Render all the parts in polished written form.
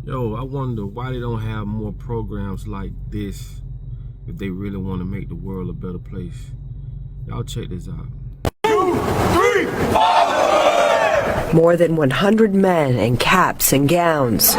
Yo, I wonder why they don't have more programs like this if they really want to make the world a better place. Y'all check this out. 2, 3, fatherhood! More than 100 men in caps and gowns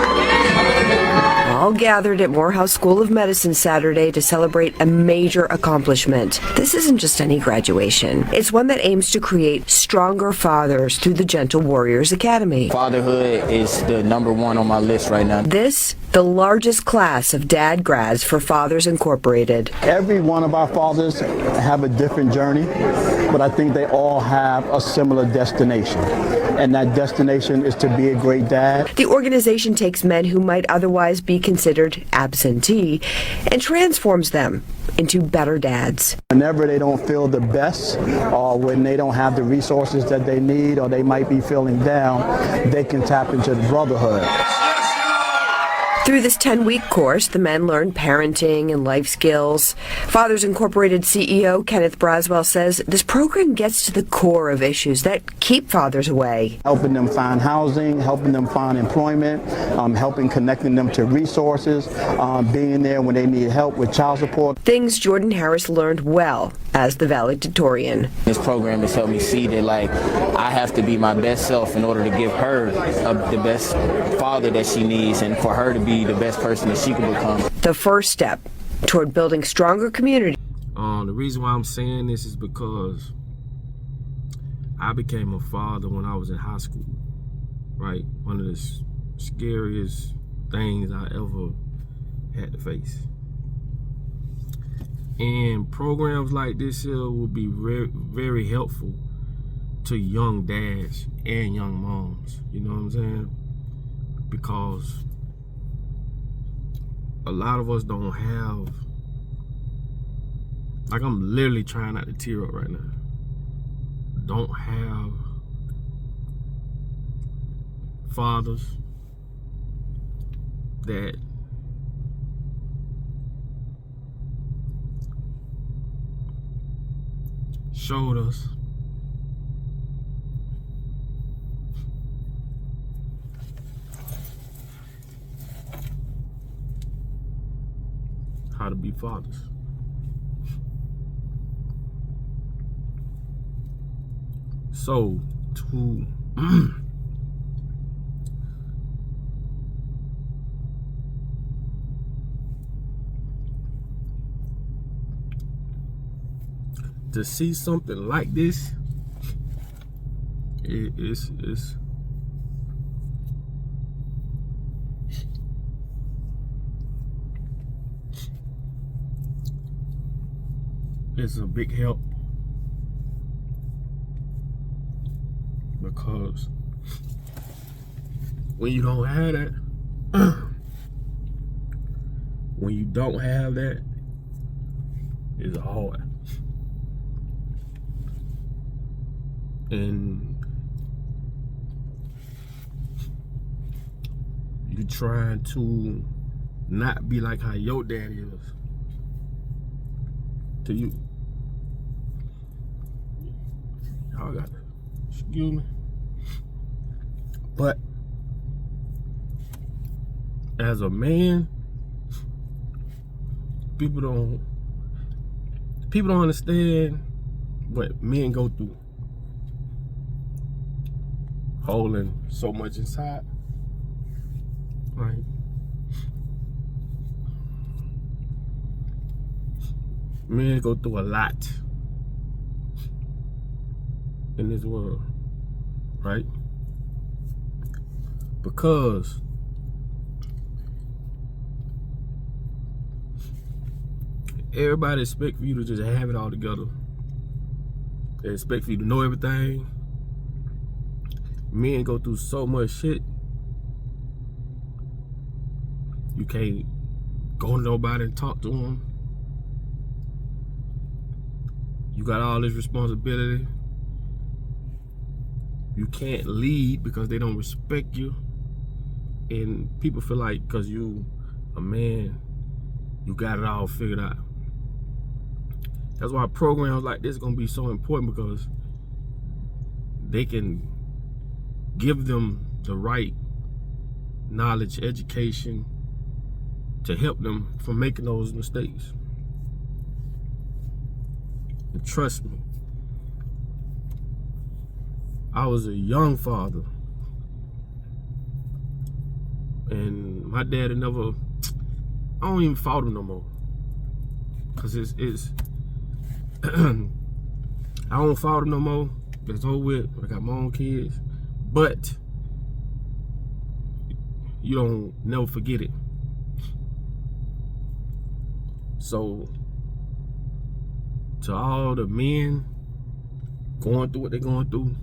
all gathered at Morehouse School of Medicine Saturday to celebrate a major accomplishment. This isn't just any graduation. It's one that aims to create stronger fathers through the Gentle Warriors Academy. Fatherhood is the #1 on my list right now. This, the largest class of dad grads for Fathers Incorporated. Every one of our fathers have a different journey, but I think they all have a similar destination. And that destination is to be a great dad. The organization takes men who might otherwise be considered absentee and transforms them into better dads. Whenever they don't feel the best, or when they don't have the resources that they need, or they might be feeling down, they can tap into the brotherhood. Through this 10-week course, the men learn parenting and life skills. Fathers Incorporated CEO Kenneth Braswell says this program gets to the core of issues that keep fathers away. Helping them find housing, helping them find employment, connecting them to resources, being there when they need help with child support. Things Jordan Harris learned well as the valedictorian. This program has helped me see that, like, I have to be my best self in order to give her the best father that she needs, and for her to be the best person that she can become. The first step toward building stronger community. The reason why I'm saying this is because I became a father when I was in high school, right? One of the scariest things I ever had to face. And programs like this here will be very, very helpful to young dads and young moms. You know what I'm saying? Because a lot of us don't have, like, I'm literally trying not to tear up right now, don't have fathers that showed us how to be fathers. So to see something like this, it's a big help, because when you don't have that, it's hard. And you trying to not be like how your dad is to you. Y'all got to excuse me. But as a man, people don't understand what men go through, holding so much inside, right? Men go through a lot in this world, right? Because everybody expect for you to just have it all together. They expect for you to know everything. Men go through so much shit. You can't go to nobody and talk to them. You got all this responsibility. You can't lead because they don't respect you. And people feel like because you a man, you got it all figured out. That's why programs like this are gonna be so important, because they can give them the right knowledge, education to help them from making those mistakes. And trust me, I was a young father, and my daddy never, I don't even fault him no more, cause it's I don't fault him no more. It's over with. I got my own kids, but you don't never forget it. So to all the men going through what they're going through,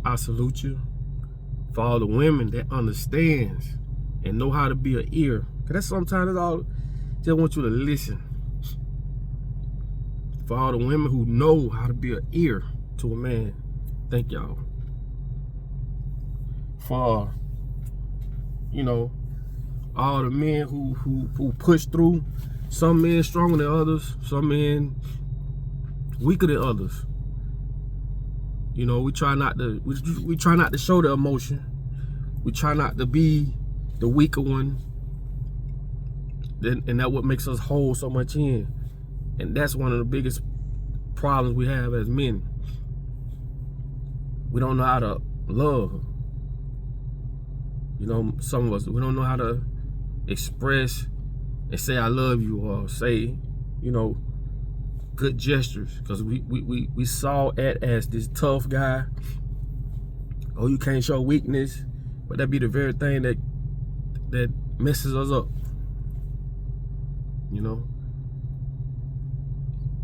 I salute you. For all the women that understands and know how to be an ear, cause that's sometimes that's all. Just want you to listen. For all the women who know how to be an ear to a man, thank y'all. For, you know, all the men who push through. Some men stronger than others. Some men weaker than others. You know, we try not to show the emotion. We try not to be the weaker one. And that's what makes us hold so much in. And that's one of the biggest problems we have as men. We don't know how to love. You know, some of us, we don't know how to express and say I love you, or say, you know, good gestures, because we saw it as this tough guy. Oh, you can't show weakness, but that be the very thing that messes us up, you know.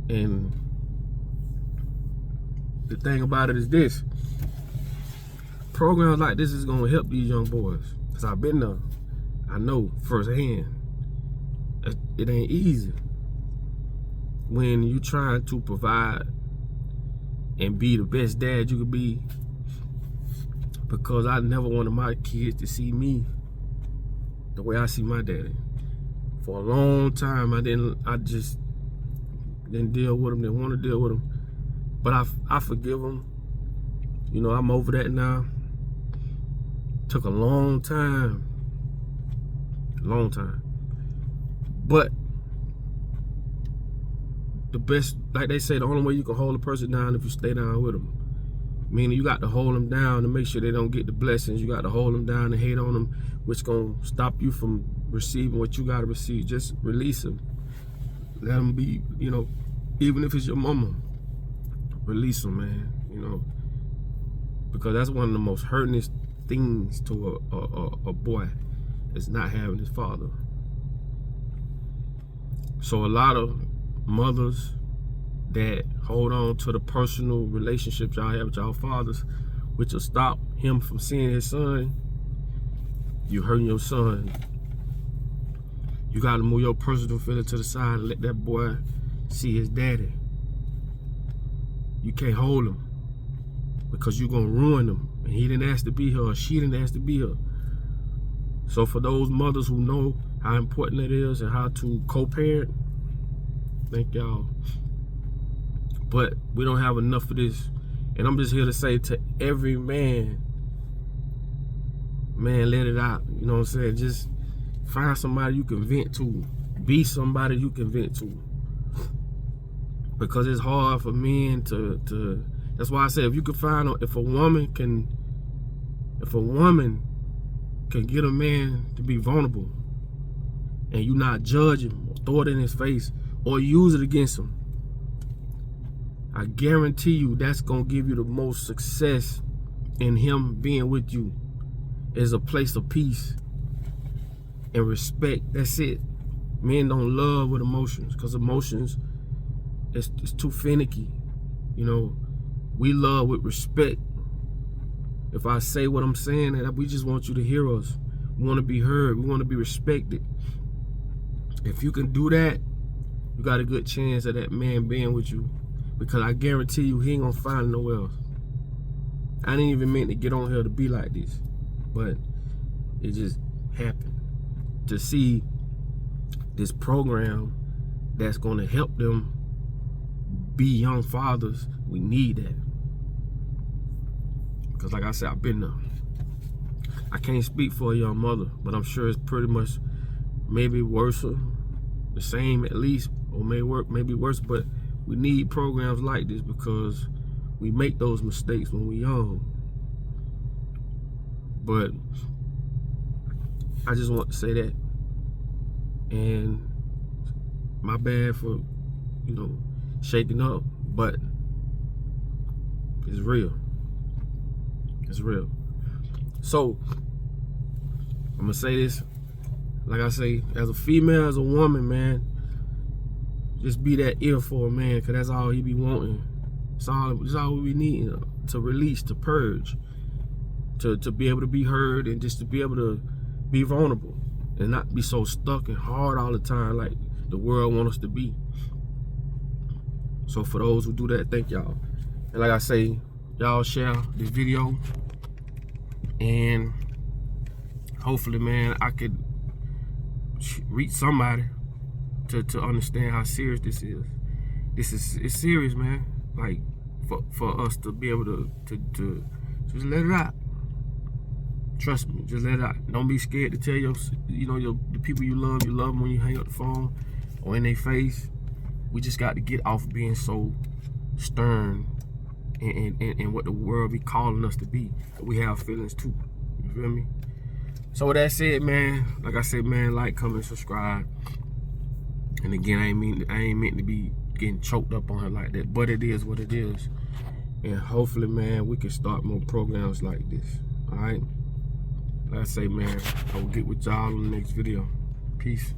And the thing about it is this: programs like this is gonna help these young boys, because I've been there. I know firsthand. It ain't easy when you trying to provide and be the best dad you could be, because I never wanted my kids to see me the way I see my daddy. For a long time, I just didn't deal with them, didn't want to deal with them. But I forgive them. You know, I'm over that now. Took a long time. But the best, like they say, the only way you can hold a person down if you stay down with them. Meaning you got to hold them down to make sure they don't get the blessings. You got to hold them down and hate on them, which gonna stop you from receiving what you got to receive. Just release them. Let them be, you know, even if it's your mama, release them, man, you know. Because that's one of the most hurtingest things to a boy, is not having his father. So a lot of mothers that hold on to the personal relationships y'all have with y'all fathers, which will stop him from seeing his son, you hurting your son. You gotta move your personal feeling to the side and let that boy see his daddy. You can't hold him, because you're gonna ruin him. And he didn't ask to be here, or she didn't ask to be here. So for those mothers who know how important it is and how to co-parent, thank y'all. But we don't have enough of this. And I'm just here to say to every man, let it out. You know what I'm saying? Just find somebody you can vent to. Be somebody you can vent to. Because it's hard for men to that's why I say, if you can find, if a woman can get a man to be vulnerable, and you not judge him or throw it in his face or use it against him, I guarantee you that's gonna give you the most success in him being with you. Is a place of peace and respect. That's it. Men don't love with emotions, because emotions, it's too finicky. You know, we love with respect. If I say what I'm saying, and we just want you to hear us. We want to be heard. We want to be respected. If you can do that, you got a good chance of that man being with you, because I guarantee you he ain't gonna find nowhere else. I didn't even mean to get on here to be like this, but it just happened. To see this program that's gonna help them be young fathers, we need that. Because like I said, I've been there. I can't speak for a young mother, but I'm sure it's pretty much maybe worse, the same at least, or maybe worse. But we need programs like this because we make those mistakes when we're young. But I just want to say that, and my bad for, you know, shaking up, but it's real. It's real. So I'm gonna say this, like I say, as a female, as a woman, man, just be that ear for a man, cause that's all he be wanting. It's all we be needing, to release, to purge, to be able to be heard, and just to be able to be vulnerable and not be so stuck and hard all the time like the world wants us to be. So for those who do that, thank y'all. And like I say, y'all share this video, and hopefully, man, I could reach somebody to understand how serious this is. It's serious, man. Like for us to be able to just let it out. Trust me, just let it out. Don't be scared to tell the people you love them when you hang up the phone or in their face. We just got to get off being so stern and what the world be calling us to be. We have feelings too. You feel me? So with that said, man, like I said, man, like, comment, subscribe. And again, I ain't meant to be getting choked up on her like that, but it is what it is. And hopefully, man, we can start more programs like this. All right. Like I say, man, I will get with y'all in the next video. Peace.